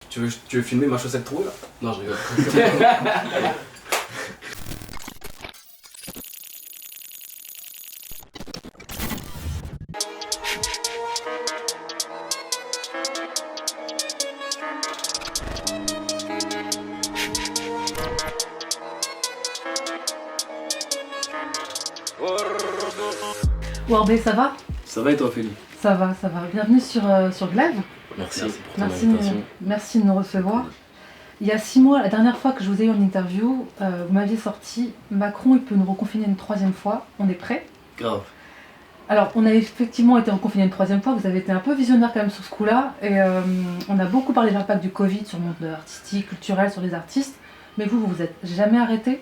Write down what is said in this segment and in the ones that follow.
Tu veux filmer ma chaussette trouée là? Non, je rigole. Warbé, ça va? Ça va et toi, Félix? Ça va. Bienvenue sur Glaive. Merci pour ton invitation. Merci de nous recevoir. Il y a 6 mois, la dernière fois que je vous ai eu en interview, vous m'aviez sorti Macron, il peut nous reconfiner une 3e fois. On est prêt? Grave. Alors, on a effectivement été reconfiné une 3e fois. Vous avez été un peu visionnaire quand même sur ce coup-là. Et on a beaucoup parlé de l'impact du Covid sur le monde artistique, culturel, sur les artistes. Mais vous vous êtes jamais arrêté.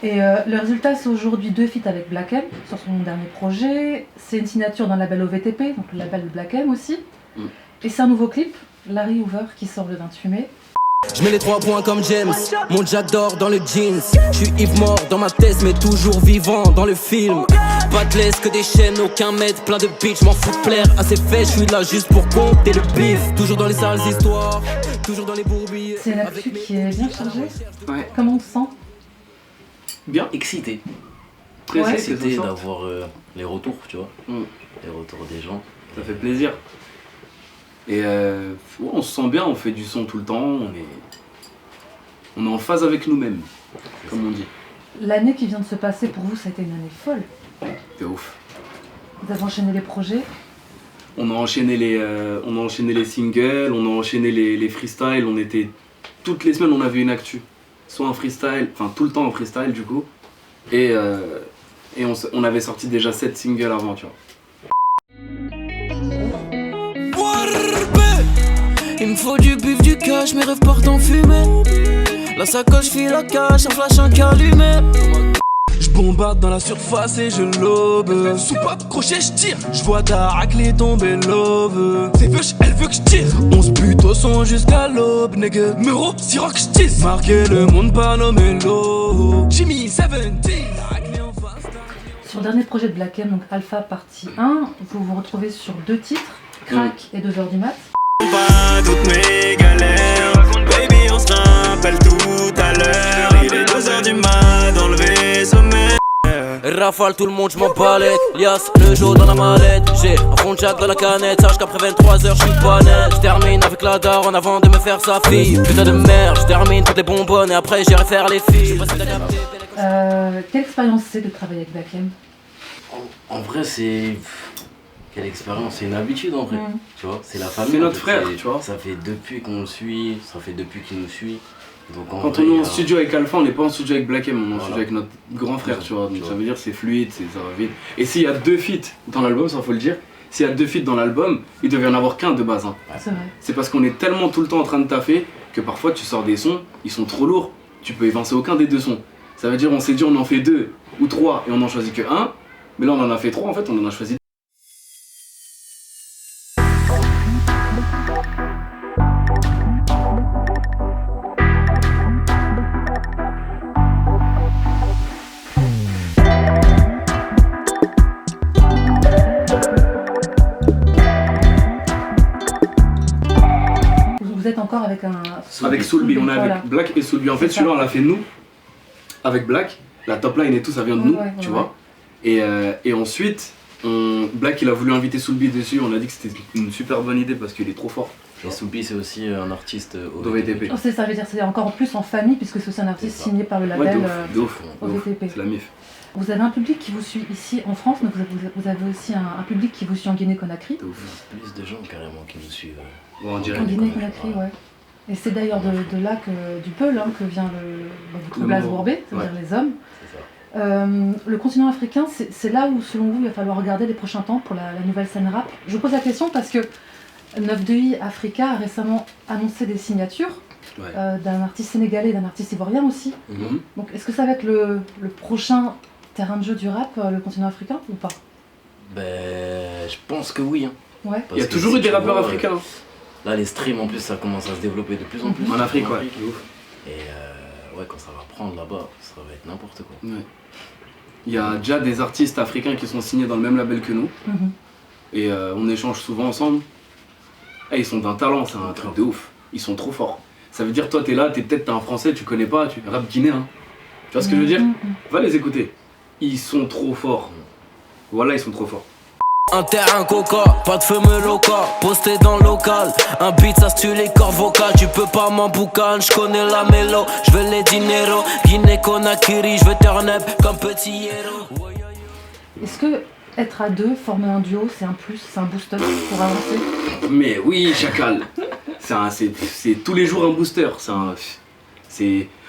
Et le résultat, c'est aujourd'hui 2 feats avec Black M sur son dernier projet. C'est une signature d'un label OVTP, donc le label de Black M aussi. Et c'est un nouveau clip, Larry Hoover, qui sort le 28 mai. Je mets les 3 points comme James, mon Jack d'or dans le jeans. Je suis Yves mort dans ma thèse, mais toujours vivant dans le film. Pas de laisse, que des chaînes, aucun mètre, plein de bitch, m'en fous de plaire. Assez fait, je suis là juste pour compter le bif. Toujours dans les sales histoires, toujours dans les bourbiers. C'est une actu qui est bien chargée. Ouais. Comment on se sent? Bien. Excité. Très Ouais. Excité d'avoir les retours, tu vois. Mm. Les retours des gens. Ça fait plaisir. Et ouais, on se sent bien, on fait du son tout le temps, on est en phase avec nous-mêmes, comme on dit. L'année qui vient de se passer pour vous, ça a été une année folle. C'est ouf. Vous avez enchaîné les projets. On a enchaîné les singles, on a enchaîné les freestyles, on était... Toutes les semaines on avait une actu. Soit un freestyle, enfin tout le temps en freestyle du coup. Et on avait sorti déjà 7 singles avant, tu vois. Il me faut du bif, du cash, mes rêves partent en fumée. La sacoche file la cache, un flash, un allumé. Je bombarde dans la surface et je lobe. Sous pas de crochet, je tire. Je vois ta raclée tomber love. C'est feuche, elle veut que je tire. On se bute au son jusqu'à l'aube, nigga. Mero, si rock, je tisse. Marquer le monde par nos mélos. J'ai mis 17, raclée en face. Sur le dernier projet de Black M, donc Alpha partie 1, vous vous retrouvez sur 2 titres, Crack et 2h du mat. Pas toutes mes galères, baby on se rappelle tout à l'heure. Il est 2h du mat dans le vaisseau mère. Rafale tout le monde, je m'en balais. Lias, le jour dans la mallette. J'ai un fond de jack dans la canette. Sache qu'après 23h, je suis pas net. Je termine avec la daronne avant de me faire sa fille. Putain de merde, je termine toutes les bonbonnes et après j'irai faire les filles. Quelle expérience c'est de travailler avec Black M? En vrai, c'est... Quelle expérience, c'est une habitude en vrai. Tu vois, c'est la famille. C'est notre frère, tu vois. Ça fait depuis qu'on le suit, ça fait depuis qu'il nous suit. Donc, Quand vrai, on est en studio avec Alpha, on n'est pas en studio avec Black M, on est en studio avec notre grand frère, Ouais, tu vois. Donc tu ça vois. veut dire c'est fluide, ça va vite. Et s'il y a 2 feats dans l'album, ça faut le dire, s'il y a 2 feats dans l'album, il devait y en avoir qu'un de base. Hein. C'est vrai. C'est parce qu'on est tellement tout le temps en train de taffer que parfois tu sors des sons, ils sont trop lourds, tu peux évincer aucun des 2 sons. Ça veut dire on s'est dit on en fait 2 ou 3 et on en choisit que 1, mais là on en a fait 3 en fait, on en a choisi. Vous êtes encore avec un... Avec Soulby, on est Voilà. avec Black et Soulby. En fait, C'est ça. celui-là, on l'a fait nous, avec Black. La top line et tout, ça vient de Ouais, nous, ouais, tu ouais, vois. Et ensuite, Black, il a voulu inviter Soulby dessus. On a dit que c'était une super bonne idée parce qu'il est trop fort. Et Soupy, c'est aussi un artiste d'OVTP. Oh, ça veut dire c'est encore en plus en famille puisque c'est aussi un artiste C'est ça. signé par le Ouais, label de ouf. OVTP. C'est la mif. Vous avez un public qui vous suit ici en France, mais vous avez aussi un public qui vous suit en Guinée-Conakry. De ouf. Plus de gens carrément qui nous suivent. Bon, on En dirait. Guinée-Conakry, ouais. Et c'est d'ailleurs de là du Peul que vient votre Le Blaze mot. Bourbé, c'est-à-dire Ouais. les hommes. C'est ça. Le continent africain, c'est là où, selon vous, il va falloir regarder les prochains temps pour la nouvelle scène rap. Je vous pose la question parce que 9-2i Africa a récemment annoncé des signatures Ouais. d'un artiste sénégalais et d'un artiste ivoirien aussi. Mhm. Donc, est-ce que ça va être le prochain terrain de jeu du rap, le continent africain, ou pas? Ben, je pense que oui. Hein. Ouais. Il y a Parce que toujours si eu des tu rappeurs vois, africains. Là, les streams en plus, ça commence à se développer de plus en plus. En Afrique, ouais. De ouf. Et ouais, quand ça va prendre là-bas, ça va être n'importe quoi. Ouais. Il y a déjà des artistes africains qui sont signés dans le même label que nous. Mhm. Et on échange souvent ensemble. Et ils sont d'un talent, c'est un truc de ouf. ils sont trop forts. Ça veut dire, toi, t'es là, t'es un français, tu connais pas, tu rap guinéen. Tu vois ce que je veux dire? Va les écouter. Ils sont trop forts. Voilà, ils sont trop forts. Un terrain coca, pas de feu me loca, posté dans le local. Un beat ça stue les cordes vocales, tu peux pas m'emboucan, j'connais la mélo, j'veux les dinero, Guinée Conakry, j'veux turn up comme petit héros. Est-ce que être à deux, former un duo, c'est un plus, c'est un booster pour avancer? Mais oui, Chacal. C'est tous les jours un booster.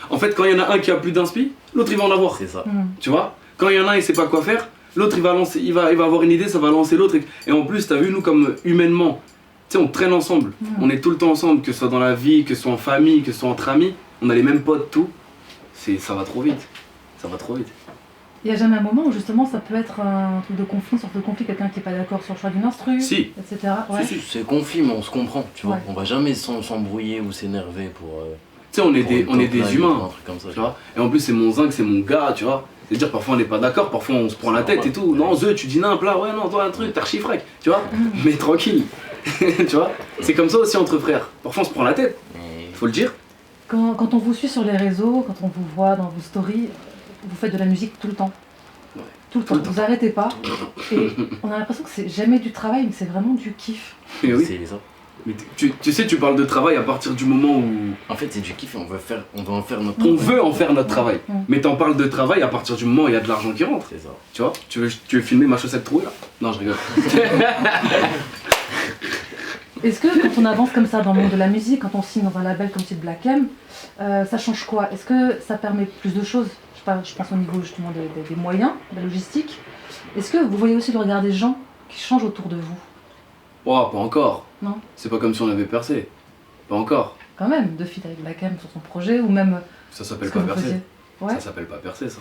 En fait, quand il y en a un qui a plus d'inspi, l'autre il va en avoir. C'est ça. Tu vois? Quand il y en a un il sait pas quoi faire, l'autre il va lancer, il va avoir une idée, ça va lancer l'autre. Et en plus, t'as vu, nous comme humainement, tu sais, on traîne ensemble. On est tout le temps ensemble, que ce soit dans la vie, que ce soit en famille, que ce soit entre amis. On a les mêmes potes, tout. Ça va trop vite. Ça va trop vite. Il n'y a jamais un moment où justement ça peut être un truc de conflit, une sorte de conflit, quelqu'un qui n'est pas d'accord sur le choix d'une instru, Si. etc. Ouais. Si, c'est conflit, mais on se comprend, tu vois. Ouais. On va jamais s'embrouiller ou s'énerver pour. Tu sais, on est pour des une top line humains. ou un truc comme ça, Tu vois. Et en plus, c'est mon zinc, c'est mon gars, tu vois. C'est-à-dire, parfois on n'est pas d'accord, parfois on se prend la tête et tout. Non, tu dis nimp là, ouais, non, toi un truc, t'as archi-frec, tu vois. Mais tranquille, tu vois. C'est comme ça aussi entre frères. Parfois on se prend la tête, Mais faut le dire. Quand on vous suit sur les réseaux, quand on vous voit dans vos stories, vous faites de la musique tout le temps. Ouais. Tout le temps, Tout le vous arrêtez pas. Et on a l'impression que c'est jamais du travail, mais c'est vraiment du kiff. Mais oui. c'est ça. Mais tu sais, tu parles de travail à partir du moment où En fait, c'est du kiff et on va en faire notre on veut en faire notre travail. Mm. Mais t'en parles de travail à partir du moment où il y a de l'argent qui rentre. C'est ça. Tu vois, tu veux filmer ma chaussette trouée là? Non, je rigole. Est-ce que quand on avance comme ça dans le monde de la musique, quand on signe dans un label comme celui de Black M, ça change quoi? Est-ce que ça permet plus de choses? Je pense au niveau justement des moyens, de la logistique. Est-ce que vous voyez aussi le regard des gens qui changent autour de vous? Oh, pas encore. Non. C'est pas comme si on avait percé. Pas encore. Quand même, de feat avec Black M sur son projet, ou même Ça ce s'appelle que pas vous percer. faisiez. Ouais. Ça s'appelle pas percer, ça.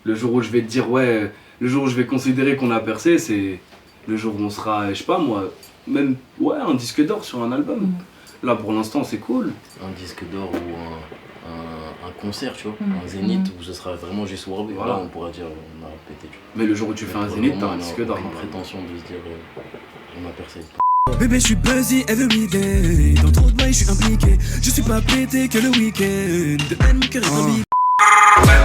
Le jour où je vais te dire, ouais, le jour où je vais considérer qu'on a percé, c'est le jour où on sera, je sais pas moi, même, ouais, un disque d'or sur un album. Mm. Là, pour l'instant, c'est cool. Un disque d'or ou un concert, tu vois. Mm. Un zénith où ce sera vraiment juste Warby. Voilà. Là, on pourra dire on a pété, tu vois. Mais le jour où tu fais un Pour le zénith, t'as moment, un on a disque d'or. aucune prétention de se dire on a percé. Bébé, je suis busy every day. Dans trop de mailles, je suis impliqué. Je suis pas pété que le week-end. De haine, mon cœur est un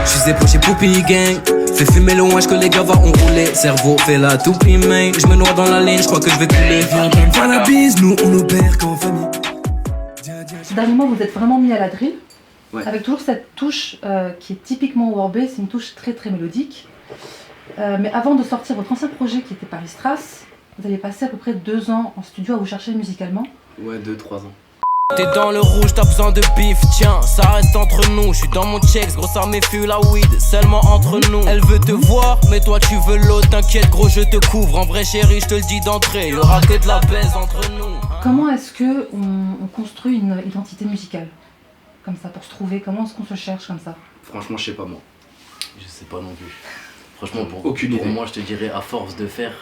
je suis ébauché Poupie Gang. Fais fumer le ouinge que les gars vont rouler. Cerveau fait la toupie main. Je me noie dans la ligne, je crois que je vais couler. Viens pas me faire la bise, nous on opère qu'en famille. Ces derniers mois, vous êtes vraiment mis à la drill, Ouais. avec toujours cette touche qui est typiquement Warbé, c'est une touche très très mélodique. Mais avant de sortir votre ancien projet qui était Paris Strass, vous avez passé à peu près 2 ans en studio à vous chercher musicalement. Ouais, 2-3 ans. T'es dans le rouge, t'as besoin de bif, tiens, ça reste entre nous. Je suis dans mon checks, grosse armée fuit la weed, seulement entre nous. Elle veut te voir, mais toi tu veux l'autre, t'inquiète gros, je te couvre. En vrai chérie, je te le dis d'entrée, y'aura que de la baise entre nous. Comment est-ce que on construit une identité musicale comme ça pour se trouver? Comment est-ce qu'on se cherche comme ça? Franchement, je sais pas moi. Je sais pas non plus. Franchement, Aucune pour idée. moi, je te dirais à force de faire.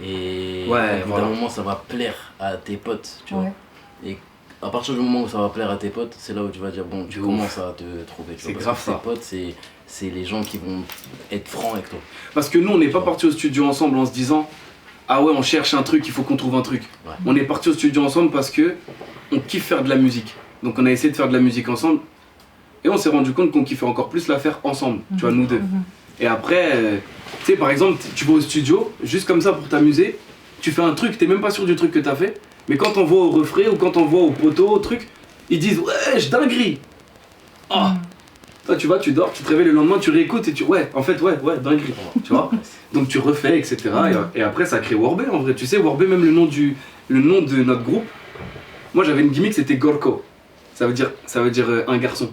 Et Ouais, au bout voilà. d'un moment, ça va plaire à tes potes, tu vois. Ouais. Et à partir du moment où ça va plaire à tes potes, c'est là où tu vas dire, bon, tu De commences à te trouver. tu C'est vois, grave parce que ça. tes potes, c'est les gens qui vont être francs avec toi. Parce que nous, on n'est pas partis au studio ensemble en se disant, ah ouais, on cherche un truc, il faut qu'on trouve un truc. Ouais. On est partis au studio ensemble parce que on kiffe faire de la musique. Donc on a essayé de faire de la musique ensemble. Et on s'est rendu compte qu'on kiffait encore plus la faire ensemble, tu vois, nous deux. Et après, tu sais, par exemple, tu vas au studio, juste comme ça pour t'amuser, tu fais un truc, t'es même pas sûr du truc que t'as fait, mais quand on voit au refrain ou quand on voit au poteau, au truc, ils disent ouais, je dinguerie. Oh. Toi, tu vois, tu dors, tu te réveilles le lendemain, tu réécoutes et tu ouais, en fait, ouais, dinguerie, tu vois. Donc tu refais, etc. Et après, ça crée Warbé en vrai. Tu sais, Warbé, même le nom de notre groupe, moi j'avais une gimmick, c'était Gorko. Ça veut dire un garçon,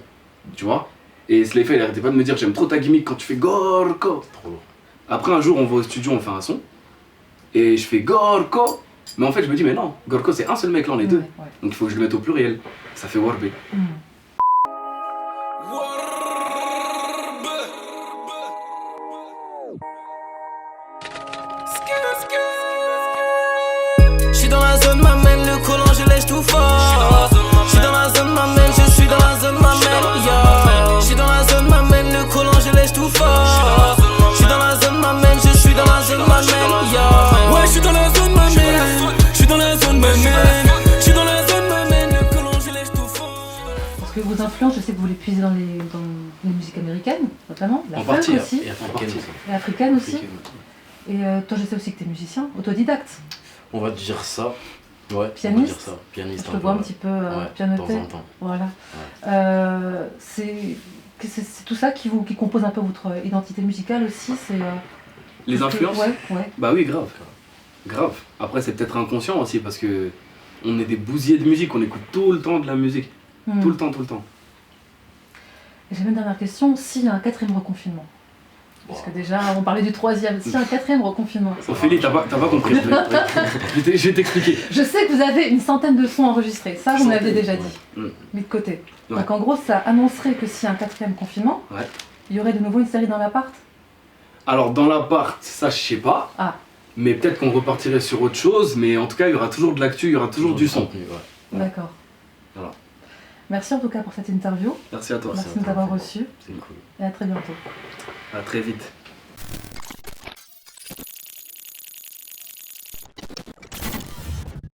tu vois. Et Slayfa, il arrêtait pas de me dire j'aime trop ta gimmick quand tu fais Gorko. Trop lourd. Après un jour on va au studio, on fait un son et je fais Gorko, mais en fait je me dis mais non, Gorko c'est un seul mec là on est deux, Ouais. donc il faut que je le mette au pluriel, ça fait Warbé. J'suis dans la zone, m'amène le collant, je lèche tout fort. J'suis dans la zone, m'amène, je suis dans la zone, m'amène, yo. J'suis dans la zone, m'amène le collant, je lèche tout fort. J'suis dans la zone, m'amène, je suis dans la zone, m'amène, yo. Ouais, j'suis dans la zone, m'amène, j'suis dans la zone, m'amène, j'suis dans la zone, m'amène, le collant, je lèche tout fort. que vos influences, je sais que vous les puisez dans les musiques américaines, notamment, la En folk partie, aussi, Et africaine aussi. et africaine aussi. Africaine. Et toi, je sais aussi que tu es musicien, autodidacte. On va dire ça. Ouais, Pianiste. on va dire ça. Pianiste. Je te vois un petit peu pianoter. De temps en temps. Voilà. C'est tout ça qui compose un peu votre identité musicale aussi. Les influences Ouais. Bah oui, grave. Grave. Après, c'est peut-être inconscient aussi parce que on est des bousiers de musique, on écoute tout le temps de la musique. Tout le temps. Et j'avais une dernière question. S'il y a un 4e reconfinement, parce que déjà, on parlait du 3e, s'il y a un 4e reconfinement. Ophélie, t'as pas compris. Je vais t'expliquer. Je sais que vous avez une centaine de sons enregistrés, ça vous m'aviez déjà dit, Ouais. mis de côté. Ouais. Donc en gros, ça annoncerait que s'il y a un 4e confinement, Ouais. il y aurait de nouveau une série dans l'appart. Alors, dans l'appart, ça, je sais pas. Ah. Mais peut-être qu'on repartirait sur autre chose. Mais en tout cas, il y aura toujours de l'actu, il y aura toujours du son. contenu, ouais. D'accord. Voilà. Merci en tout cas pour cette interview. Merci à toi. Merci de nous avoir reçus C'est cool. et à très bientôt. À très vite.